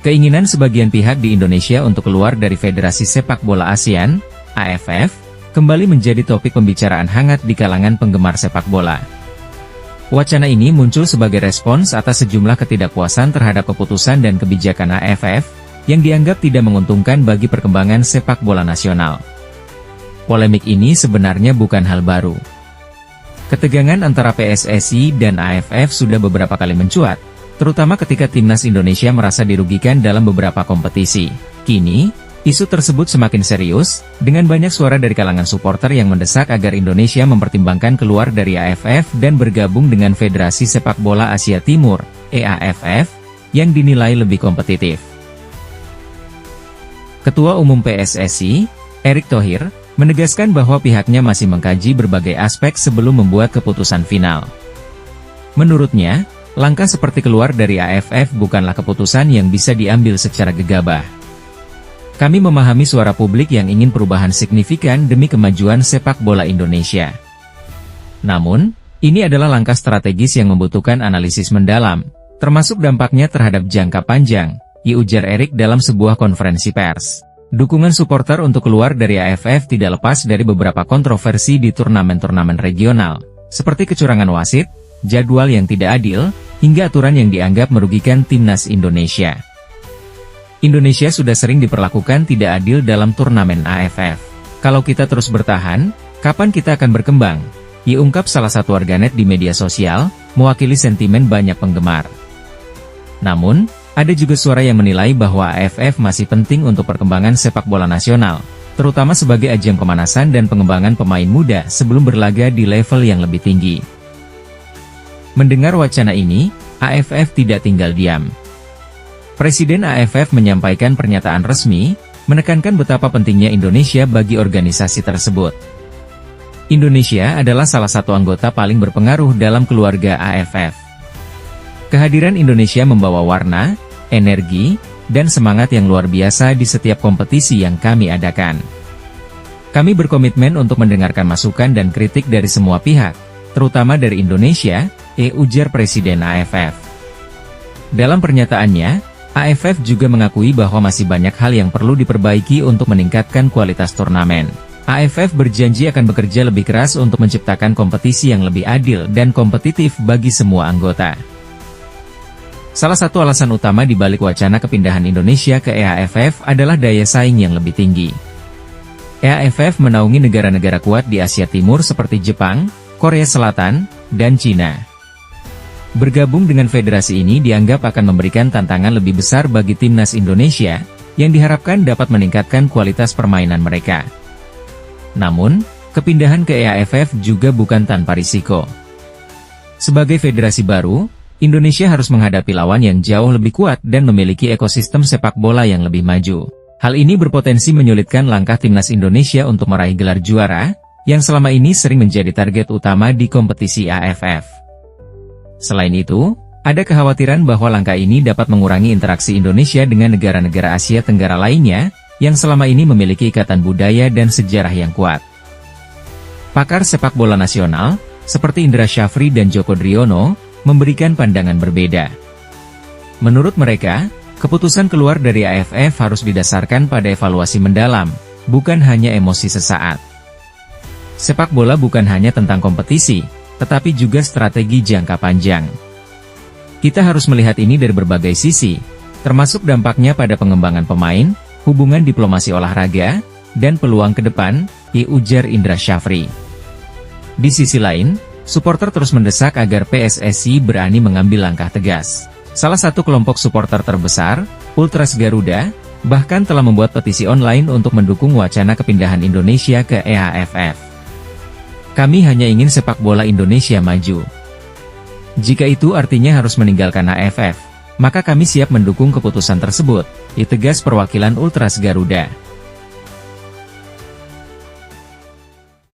Keinginan sebagian pihak di Indonesia untuk keluar dari Federasi Sepak Bola ASEAN, AFF, kembali menjadi topik pembicaraan hangat di kalangan penggemar sepak bola. Wacana ini muncul sebagai respons atas sejumlah ketidakpuasan terhadap keputusan dan kebijakan AFF, yang dianggap tidak menguntungkan bagi perkembangan sepak bola nasional. Polemik ini sebenarnya bukan hal baru. Ketegangan antara PSSI dan AFF sudah beberapa kali mencuat, terutama ketika timnas Indonesia merasa dirugikan dalam beberapa kompetisi. Kini, isu tersebut semakin serius, dengan banyak suara dari kalangan supporter yang mendesak agar Indonesia mempertimbangkan keluar dari AFF dan bergabung dengan Federasi Sepak Bola Asia Timur, EAFF, yang dinilai lebih kompetitif. Ketua Umum PSSI, Erick Thohir, menegaskan bahwa pihaknya masih mengkaji berbagai aspek sebelum membuat keputusan final. Menurutnya, langkah seperti keluar dari AFF bukanlah keputusan yang bisa diambil secara gegabah. Kami memahami suara publik yang ingin perubahan signifikan demi kemajuan sepak bola Indonesia. Namun, ini adalah langkah strategis yang membutuhkan analisis mendalam, termasuk dampaknya terhadap jangka panjang, ujar Erick dalam sebuah konferensi pers. Dukungan supporter untuk keluar dari AFF tidak lepas dari beberapa kontroversi di turnamen-turnamen regional, seperti kecurangan wasit, jadwal yang tidak adil, hingga aturan yang dianggap merugikan timnas Indonesia. Indonesia sudah sering diperlakukan tidak adil dalam turnamen AFF. Kalau kita terus bertahan, kapan kita akan berkembang? Ungkap salah satu warganet di media sosial, mewakili sentimen banyak penggemar. Namun, ada juga suara yang menilai bahwa AFF masih penting untuk perkembangan sepak bola nasional, terutama sebagai ajang pemanasan dan pengembangan pemain muda sebelum berlaga di level yang lebih tinggi. Mendengar wacana ini, AFF tidak tinggal diam. Presiden AFF menyampaikan pernyataan resmi, menekankan betapa pentingnya Indonesia bagi organisasi tersebut. Indonesia adalah salah satu anggota paling berpengaruh dalam keluarga AFF. Kehadiran Indonesia membawa warna, energi, dan semangat yang luar biasa di setiap kompetisi yang kami adakan. Kami berkomitmen untuk mendengarkan masukan dan kritik dari semua pihak, terutama dari Indonesia, ujar Presiden AFF. Dalam pernyataannya, AFF juga mengakui bahwa masih banyak hal yang perlu diperbaiki untuk meningkatkan kualitas turnamen. AFF berjanji akan bekerja lebih keras untuk menciptakan kompetisi yang lebih adil dan kompetitif bagi semua anggota. Salah satu alasan utama di balik wacana kepindahan Indonesia ke EAFF adalah daya saing yang lebih tinggi. EAFF menaungi negara-negara kuat di Asia Timur seperti Jepang, Korea Selatan, dan Cina. Bergabung dengan federasi ini dianggap akan memberikan tantangan lebih besar bagi timnas Indonesia, yang diharapkan dapat meningkatkan kualitas permainan mereka. Namun, kepindahan ke EAFF juga bukan tanpa risiko. Sebagai federasi baru, Indonesia harus menghadapi lawan yang jauh lebih kuat dan memiliki ekosistem sepak bola yang lebih maju. Hal ini berpotensi menyulitkan langkah timnas Indonesia untuk meraih gelar juara, yang selama ini sering menjadi target utama di kompetisi AFF. Selain itu, ada kekhawatiran bahwa langkah ini dapat mengurangi interaksi Indonesia dengan negara-negara Asia Tenggara lainnya, yang selama ini memiliki ikatan budaya dan sejarah yang kuat. Pakar sepak bola nasional, seperti Indra Syafri dan Joko Driono, memberikan pandangan berbeda. Menurut mereka, keputusan keluar dari AFF harus didasarkan pada evaluasi mendalam, bukan hanya emosi sesaat. Sepak bola bukan hanya tentang kompetisi, tetapi juga strategi jangka panjang. Kita harus melihat ini dari berbagai sisi, termasuk dampaknya pada pengembangan pemain, hubungan diplomasi olahraga, dan peluang ke depan, ujar Indra Syafri. Di sisi lain, supporter terus mendesak agar PSSI berani mengambil langkah tegas. Salah satu kelompok supporter terbesar, Ultras Garuda, bahkan telah membuat petisi online untuk mendukung wacana kepindahan Indonesia ke EAFF. Kami hanya ingin sepak bola Indonesia maju. Jika itu artinya harus meninggalkan AFF, maka kami siap mendukung keputusan tersebut, tegas perwakilan Ultras Garuda.